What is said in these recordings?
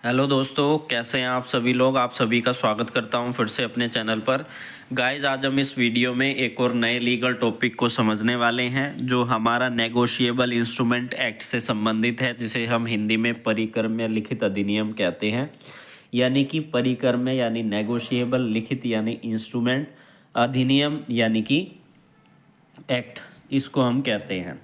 Hello दोस्तों, कैसे हैं आप सभी लोग। आप सभी का स्वागत करता हूं फिर से अपने चैनल पर। गाइस, आज हम इस वीडियो में एक और नए लीगल टॉपिक को समझने वाले हैं जो हमारा नेगोशिएबल इंस्ट्रूमेंट एक्ट से संबंधित है, जिसे हम हिंदी में परिक्रम्य लिखित अधिनियम कहते हैं। यानी कि परिक्रम्य यानी नेगोशिएबल, लिखित यानी इंस्ट्रूमेंट, अधिनियम यानी कि एक्ट, इसको हम कहते हैं।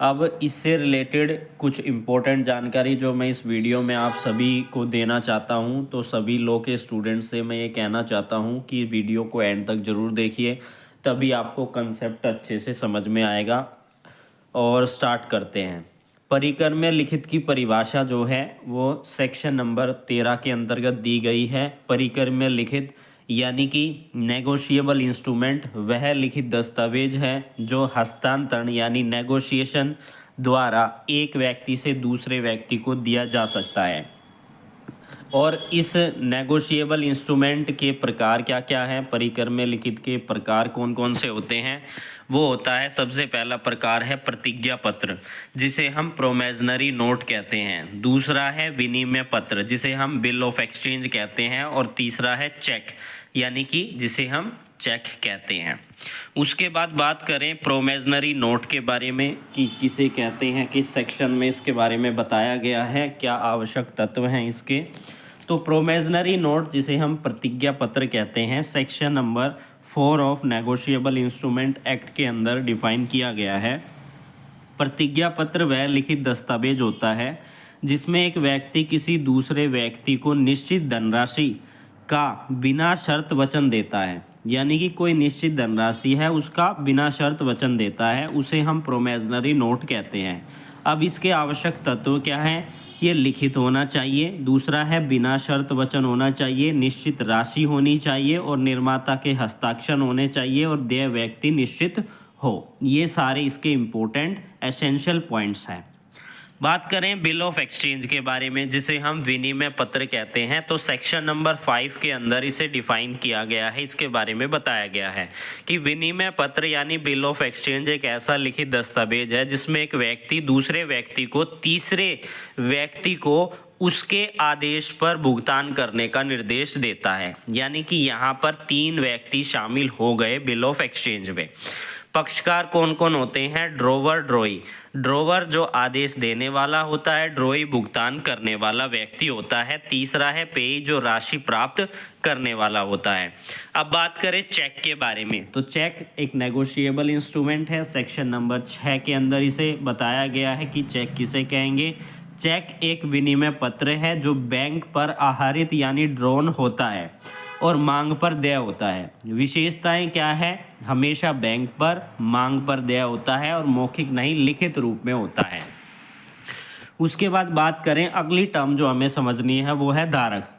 अब इससे रिलेटेड कुछ इम्पोर्टेंट जानकारी जो मैं इस वीडियो में आप सभी को देना चाहता हूं, तो सभी लॉ के स्टूडेंट्स से मैं ये कहना चाहता हूं कि वीडियो को एंड तक ज़रूर देखिए, तभी आपको कंसेप्ट अच्छे से समझ में आएगा। और स्टार्ट करते हैं। परिक्रम्य लिखित की परिभाषा जो है वो सेक्शन नंबर 13 के अंतर्गत दी गई है। परिक्रम्य लिखित यानी कि नेगोशिएबल इंस्ट्रूमेंट वह लिखित दस्तावेज है जो हस्तांतरण यानी नेगोशिएशन द्वारा एक व्यक्ति से दूसरे व्यक्ति को दिया जा सकता है। और इस नेगोशिएबल इंस्ट्रूमेंट के प्रकार क्या क्या हैं, परिक्रम्य लिखित के प्रकार कौन कौन से होते हैं, वो होता है। सबसे पहला प्रकार है प्रतिज्ञा पत्र, जिसे हम प्रोमेजनरी नोट कहते हैं। दूसरा है विनिमय पत्र, जिसे हम बिल ऑफ एक्सचेंज कहते हैं। और तीसरा है चेक, यानी कि जिसे हम चेक कहते हैं। उसके बाद बात करें प्रोमेजनरी नोट के बारे में कि किसे कहते हैं, किस सेक्शन में इसके बारे में बताया गया है, क्या आवश्यक तत्व हैं इसके। तो प्रोमेजनरी नोट, जिसे हम प्रतिज्ञा पत्र कहते हैं, section number 4 of negotiable instrument act के अंदर डिफाइन किया गया है। प्रतिज्ञा पत्र वह लिखित दस्तावेज होता है जिसमें एक व्यक्ति किसी दूसरे व्यक्ति को निश्चित धनराशि का बिना शर्त वचन देता है। यानी कि कोई निश्चित धनराशि है उसका बिना शर्त वचन देता है, उसे हम प्रोमेजनरी नोट कहते हैं। अब इसके आवश्यक तत्व क्या हैं? ये लिखित होना चाहिए, दूसरा है बिना शर्त वचन होना चाहिए, निश्चित राशि होनी चाहिए और निर्माता के हस्ताक्षर होने चाहिए और देय व्यक्ति निश्चित हो। ये सारे इसके इम्पोर्टेंट एसेंशियल पॉइंट्स हैं। बात करें बिल ऑफ एक्सचेंज के बारे में, जिसे हम विनिमय पत्र कहते हैं, तो सेक्शन नंबर 5 के अंदर इसे डिफाइन किया गया है। इसके बारे में बताया गया है कि विनिमय पत्र यानी बिल ऑफ एक्सचेंज एक ऐसा लिखित दस्तावेज है जिसमें एक व्यक्ति दूसरे व्यक्ति को तीसरे व्यक्ति को उसके आदेश पर भुगतान करने का निर्देश देता है। यानी कि यहाँ पर 3 व्यक्ति शामिल हो गए बिल ऑफ एक्सचेंज में। पक्षकार कौन कौन होते हैं? ड्रोवर, ड्रोई। ड्रोवर जो आदेश देने वाला होता है, ड्रोई भुगतान करने वाला व्यक्ति होता है। तीसरा है पेयी, जो राशि प्राप्त करने वाला होता है। अब बात करें चेक के बारे में, तो चेक एक नेगोशिएबल इंस्ट्रूमेंट है। सेक्शन नंबर 6 के अंदर इसे बताया गया है कि चेक किसे कहेंगे। चेक एक विनिमय पत्र है जो बैंक पर आधारित यानी ड्रॉन होता है और मांग पर देय होता है। विशेषताएं क्या है? हमेशा बैंक पर मांग पर देय होता है और मौखिक नहीं, लिखित रूप में होता है। उसके बाद बात करें, अगली टर्म जो हमें समझनी है वो है धारक,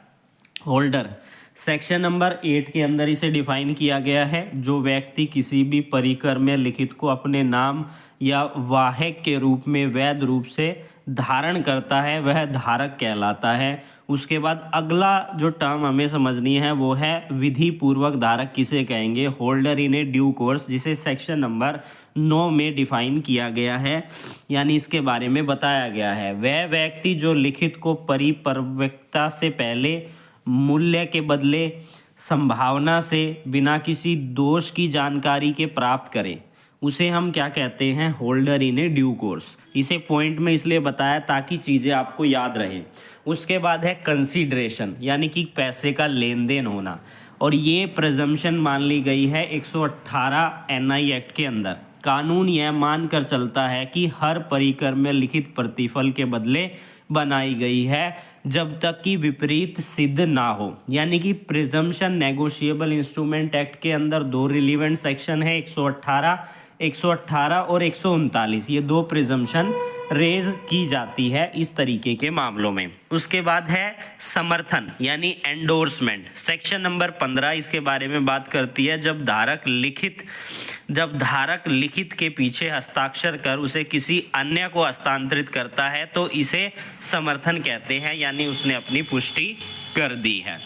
होल्डर। सेक्शन नंबर 8 के अंदर इसे डिफाइन किया गया है। जो व्यक्ति किसी भी परिक्रम्य लिखित को अपने नाम या वाहक के रूप में वैध रूप से धारण करता है वह धारक कहलाता है। उसके बाद अगला जो टर्म हमें समझनी है वो है विधि पूर्वक धारक किसे कहेंगे, holder in A due course, जिसे सेक्शन नंबर 9 में डिफाइन किया गया है। यानी इसके बारे में बताया गया है वह व्यक्ति जो लिखित को परिपक्वता से पहले मूल्य के बदले संभावना से बिना किसी दोष की जानकारी के प्राप्त करे, उसे हम क्या कहते हैं? Holder in A due course. इसे पॉइंट में इसलिए बताया ताकि चीज़ें आपको याद रहें। उसके बाद है कंसीडरेशन, यानी कि पैसे का लेन देन होना, और ये प्रिजम्पशन मान ली गई है 118 एनआई एक्ट के अंदर। कानून यह मानकर चलता है कि हर परिक्रम्य लिखित प्रतिफल के बदले बनाई गई है जब तक कि विपरीत सिद्ध ना हो। यानी कि प्रिजम्पशन नेगोशिएबल इंस्ट्रूमेंट एक्ट के अंदर 2 रिलीवेंट सेक्शन है, 118 और 139। ये 2 प्रिजम्पशन रेज की जाती है इस तरीके के मामलों में। उसके बाद है समर्थन यानी एंडोर्समेंट। सेक्शन नंबर 15 इसके बारे में बात करती है जब धारक लिखित के पीछे हस्ताक्षर कर उसे किसी अन्य को हस्तांतरित करता है तो इसे समर्थन कहते हैं, यानी उसने अपनी पुष्टि कर दी है।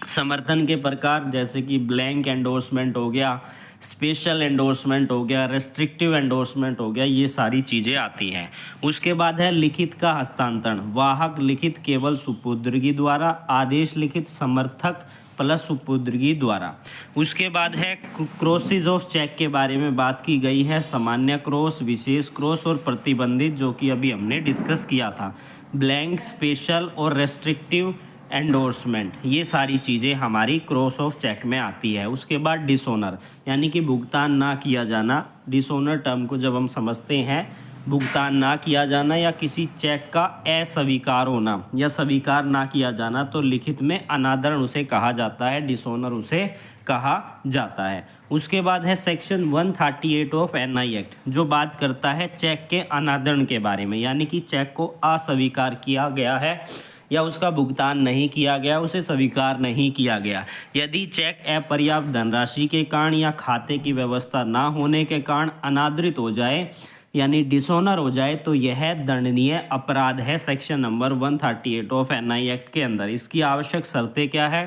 समर्थन के प्रकार जैसे कि ब्लैंक एंडोर्समेंट हो गया, स्पेशल एंडोर्समेंट हो गया, रेस्ट्रिक्टिव एंडोर्समेंट हो गया, ये सारी चीज़ें आती हैं। उसके बाद है लिखित का हस्तांतरण। वाहक लिखित केवल सुपुर्दगी द्वारा, आदेश लिखित समर्थक प्लस सुपुर्दगी द्वारा। उसके बाद है क्रॉसेज ऑफ चेक के बारे में बात की गई है। सामान्य क्रॉस, विशेष क्रॉस और प्रतिबंधित, जो कि अभी हमने डिस्कस किया था। ब्लैंक, स्पेशल और रेस्ट्रिक्टिव एंडोर्समेंट, ये सारी चीज़ें हमारी क्रॉस ऑफ चेक में आती है। उसके बाद डिसऑनर, यानी कि भुगतान ना किया जाना। डिसऑनर टर्म को जब हम समझते हैं, भुगतान ना किया जाना या किसी चेक का अस्वीकार होना या स्वीकार ना किया जाना, तो लिखित में अनादरण उसे कहा जाता है, डिसऑनर उसे कहा जाता है। उसके बाद है सेक्शन 138 ऑफ एनआई एक्ट, जो बात करता है चेक के अनादरण के बारे में, यानी कि चेक को अस्वीकार किया गया है या उसका भुगतान नहीं किया गया, उसे स्वीकार नहीं किया गया। यदि चेक अपर्याप्त धनराशि के कारण या खाते की व्यवस्था ना होने के कारण अनादरित हो जाए, यानी डिसऑनर हो जाए, तो यह दंडनीय अपराध है section number 138 of NI act के अंदर। इसकी आवश्यक शर्तें क्या है?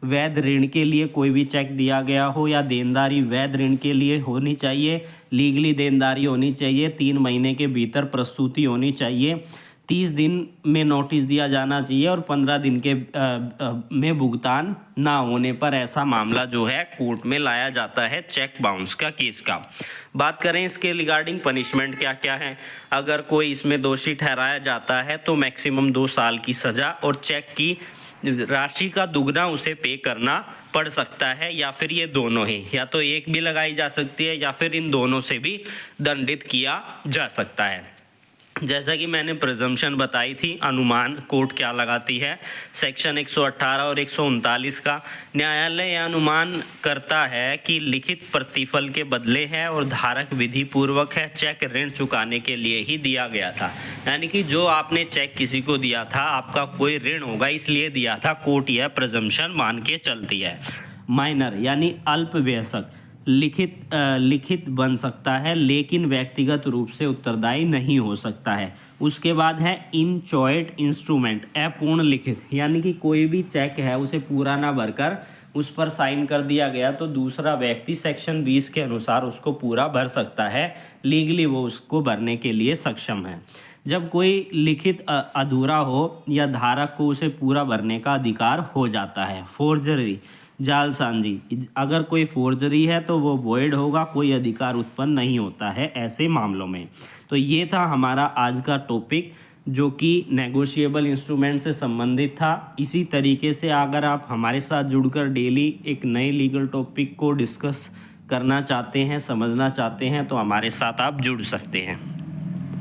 वैध ऋण के लिए कोई भी चेक दिया गया हो या देनदारी वैध ऋण के लिए होनी चाहिए, लीगली देनदारी होनी चाहिए, 3 महीने के भीतर प्रस्तुति होनी चाहिए, 30 दिन में नोटिस दिया जाना चाहिए और 15 दिन के में भुगतान ना होने पर ऐसा मामला जो है कोर्ट में लाया जाता है चेक बाउंस का केस का। बात करें इसके रिगार्डिंग पनिशमेंट क्या क्या है। अगर कोई इसमें दोषी ठहराया जाता है तो मैक्सिमम 2 साल की सज़ा और चेक की राशि का दुगना उसे पे करना पड़ सकता है, या फिर ये दोनों ही, या तो एक भी लगाई जा सकती है या फिर इन दोनों से भी दंडित किया जा सकता है। जैसा कि मैंने प्रिजम्पशन बताई थी, अनुमान कोर्ट क्या लगाती है, सेक्शन 118 और 139 का। न्यायालय यह अनुमान करता है कि लिखित प्रतिफल के बदले है और धारक विधि पूर्वक है, चेक ऋण चुकाने के लिए ही दिया गया था। यानी कि जो आपने चेक किसी को दिया था, आपका कोई ऋण होगा इसलिए दिया था, कोर्ट यह प्रिजम्पशन मान के चलती है। माइनर यानी अल्पवयस्क लिखित बन सकता है, लेकिन व्यक्तिगत रूप से उत्तरदायी नहीं हो सकता है। उसके बाद है इनचॉइट इंस्ट्रूमेंट, अपूर्ण लिखित, यानी कि कोई भी चेक है उसे पूरा ना भरकर उस पर साइन कर दिया गया तो दूसरा व्यक्ति सेक्शन 20 के अनुसार उसको पूरा भर सकता है, लीगली वो उसको भरने के लिए सक्षम है। जब कोई लिखित अधूरा हो या धारक को उसे पूरा भरने का अधिकार हो जाता है। फोर्जरी, जालसाजी, अगर कोई फोर्जरी है तो वो वॉइड होगा, कोई अधिकार उत्पन्न नहीं होता है ऐसे मामलों में। तो ये था हमारा आज का टॉपिक, जो कि नेगोशिएबल इंस्ट्रूमेंट से संबंधित था। इसी तरीके से अगर आप हमारे साथ जुड़कर डेली एक नए लीगल टॉपिक को डिस्कस करना चाहते हैं, समझना चाहते हैं, तो हमारे साथ आप जुड़ सकते हैं।